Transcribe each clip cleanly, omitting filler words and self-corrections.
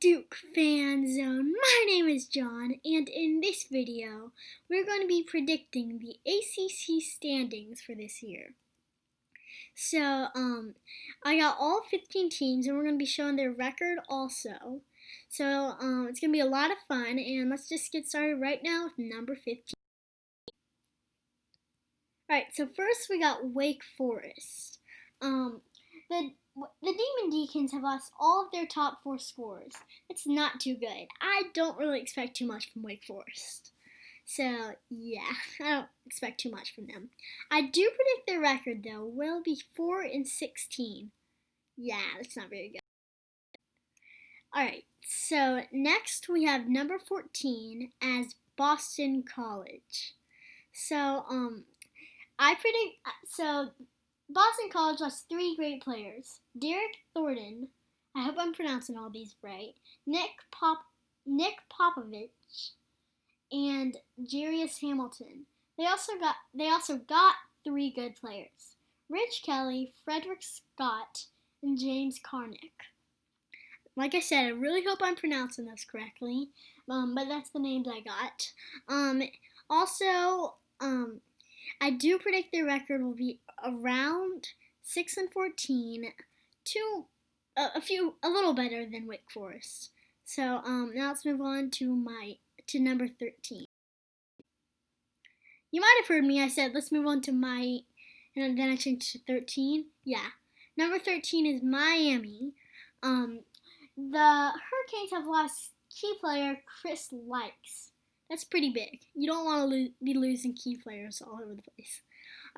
Duke Fan Zone. My name is John, and in this video, we're going to be predicting the ACC standings for this year. So, I got all 15 teams, and we're going to be showing their record also. So, it's going to be a lot of fun, and let's just get started right now with number 15. Alright, so first we got Wake Forest. The Demon Deacons have lost all of their top 4 scorers. It's not too good. I don't really expect too much from Wake Forest. So, yeah, I don't expect too much from them. I do predict their record, though, will be 4-16. Yeah, that's not very good. Alright, so next we have number 14 as Boston College. So, Boston College lost 3 great players. Derek Thornton, I hope I'm pronouncing all these right, Nick Popovich, and Jarius Hamilton. They also got 3 good players. Rich Kelly, Frederick Scott, and James Karnick. Like I said, I really hope I'm pronouncing this correctly, but that's the names I got. I do predict their record will be around 6-14, a little better than Wake Forest. So now let's move on to number 13. You might have heard me. I said let's move on to and then I changed to 13. Yeah, number 13 is Miami. The Hurricanes have lost key player Chris Likes. That's pretty big. You don't want to be losing key players all over the place.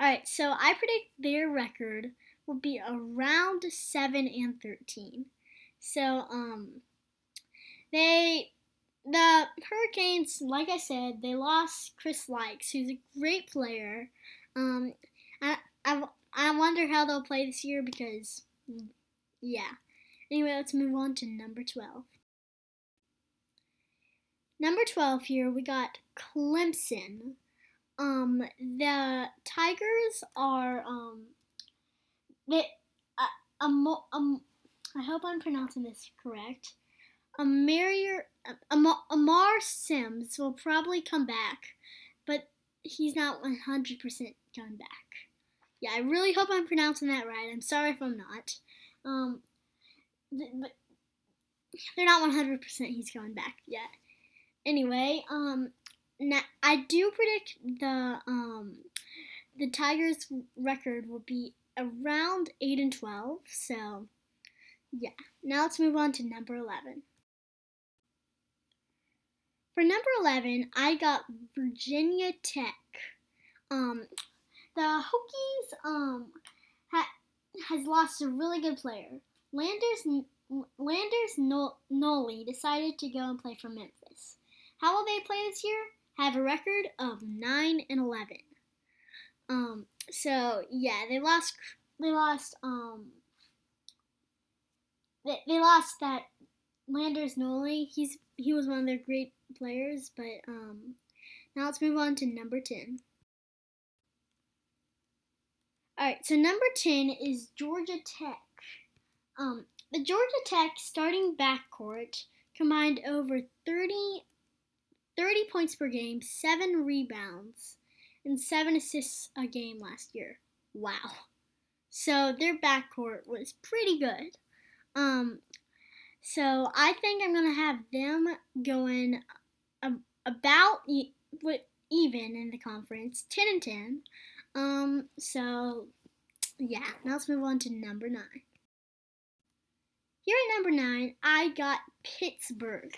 Alright, so I predict their record will be around 7-13. So, the Hurricanes, like I said, they lost Chris Likes, who's a great player. I wonder how they'll play this year because, yeah. Anyway, let's move on to number 12. Number 12 here, we got Clemson. The Tigers are, I hope I'm pronouncing this correct. Amar Sims will probably come back, but he's not 100% coming back. Yeah, I really hope I'm pronouncing that right. I'm sorry if I'm not. But they're not 100% he's coming back yet. Anyway, now I do predict the Tigers' record will be around 8-12. So, yeah. Now let's move on to number 11. For number 11, I got Virginia Tech. The Hokies has lost a really good player. Landers Nolly decided to go and play for Memphis. How will they play this year? Have a record of 9-11. So yeah, they lost that Landers Nolly. He was one of their great players, but now let's move on to number 10. Alright, so number 10 is Georgia Tech. The Georgia Tech starting backcourt combined over 30 points per game, 7 rebounds, and 7 assists a game last year. Wow. So their backcourt was pretty good. So I think I'm going to have them going about even in the conference, 10-10. So yeah, now let's move on to number 9. Here at number 9, I got Pittsburgh.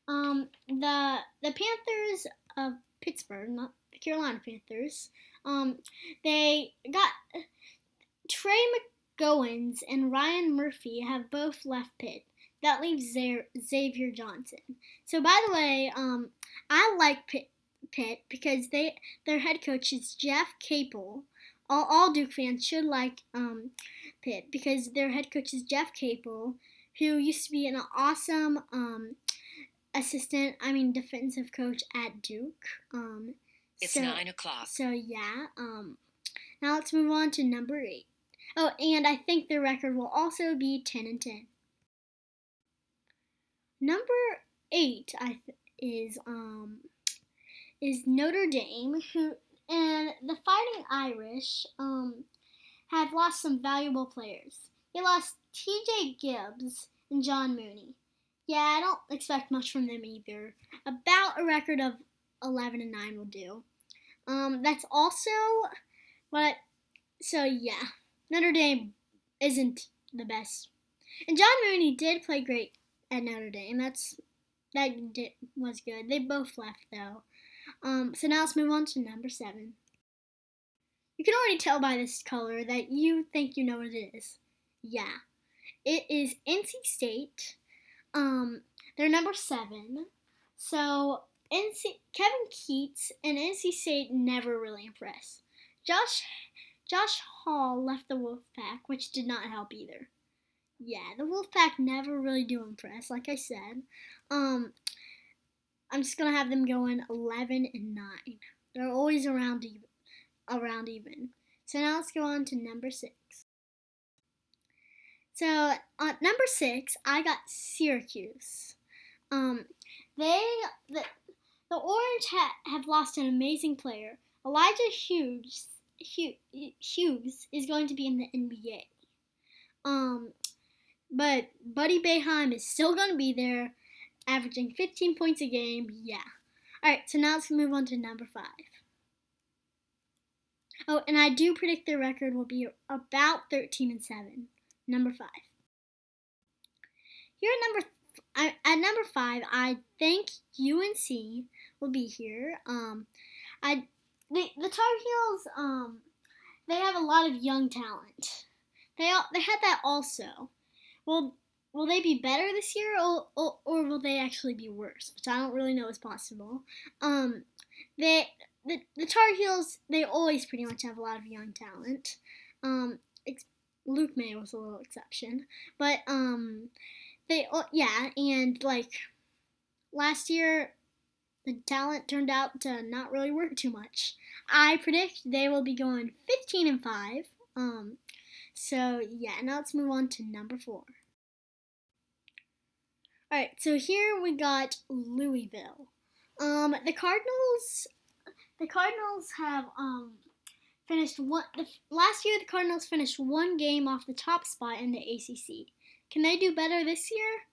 The Panthers of Pittsburgh, not the Carolina Panthers, they got Trey McGowens and Ryan Murphy have both left Pitt. That leaves Xavier Johnson. So by the way, I like Pitt because their head coach is Jeff Capel. All Duke fans should like Pitt because their head coach is Jeff Capel, who used to be an awesome defensive coach at Duke. It's 9 o'clock. So yeah. Now let's move on to number 8. Oh, and I think their record will also be 10-10. Number 8 is Notre Dame, who and the Fighting Irish have lost some valuable players. They lost T.J. Gibbs and John Mooney. Yeah, I don't expect much from them either. About a record of 11-9 will do. That's also what. So yeah, Notre Dame isn't the best. And John Mooney did play great at Notre Dame. Was good. They both left though. So now let's move on to number 7. You can already tell by this color that you think you know what it is. Yeah, it is NC State. They're number 7. So Kevin Keats and NC State never really impressed. Josh Hall left the Wolfpack, which did not help either. Yeah, the Wolfpack never really do impress, like I said. I'm just gonna have them going 11-9. They're always around even. So now let's go on to number 6. So on number 6, I got Syracuse. The Orange have lost an amazing player. Elijah Hughes is going to be in the NBA. But Buddy Boeheim is still going to be there, averaging 15 points a game. Yeah. All right. So now let's move on to number 5. Oh, and I do predict their record will be about 13-7. Number 5. Here at number 5, I think UNC will be here. The Tar Heels they have a lot of young talent. They had that also. Will they be better this year, or will they actually be worse? Which I don't really know is possible. The Tar Heels, they always pretty much have a lot of young talent. Luke May was a little exception, but and like last year, the talent turned out to not really work too much. I predict they will be going 15-5. So yeah, now let's move on to number 4. All right, so here we got Louisville. The Cardinals have finished last year. The Cardinals finished one game off the top spot in the ACC. Can they do better this year?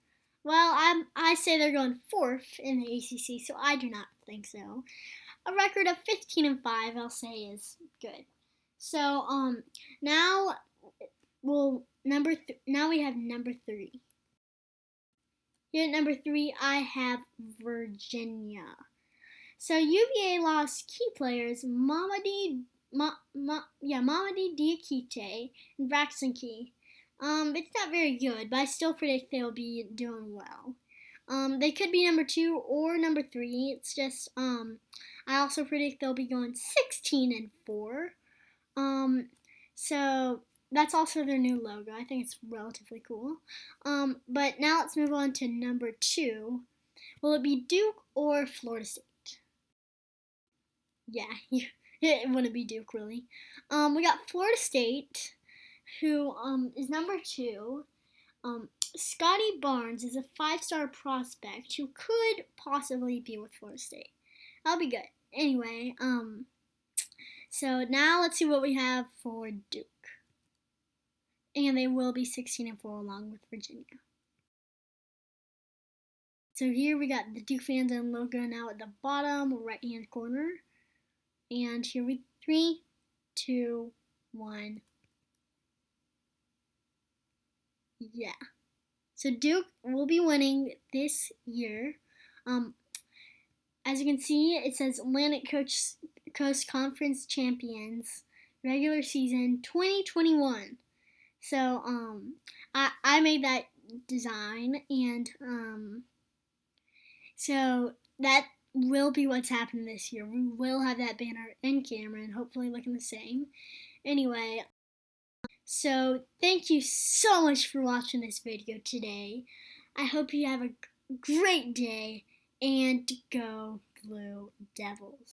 Well, I say they're going 4th in the ACC, so I do not think so. A record of 15-5, I'll say, is good. So now we have number 3. Here at number 3, I have Virginia. So UVA lost key players Mamadi Diakite and Braxton Key. It's not very good, but I still predict they'll be doing well. They could be number 2 or number 3. It's just I also predict they'll be going 16-4. So that's also their new logo. I think it's relatively cool. But now let's move on to number 2. Will it be Duke or Florida State? Yeah, it wouldn't be Duke, really. We got Florida State, who is number 2. Scotty Barnes is a 5-star prospect who could possibly be with Florida State. That'll be good. Anyway, so now let's see what we have for Duke. And they will be 16-4 along with Virginia. So here we got the Duke fans and logo now at the bottom right-hand corner. And here we 3, 2, 1. Yeah. So Duke will be winning this year. As you can see, it says Atlantic Coast Conference Champions, regular season 2021. So I made that design, and so that will be what's happening this year. We will have that banner in camera and hopefully looking the same. Anyway, so thank you so much for watching this video today. I hope you have a great day, and go Blue Devils.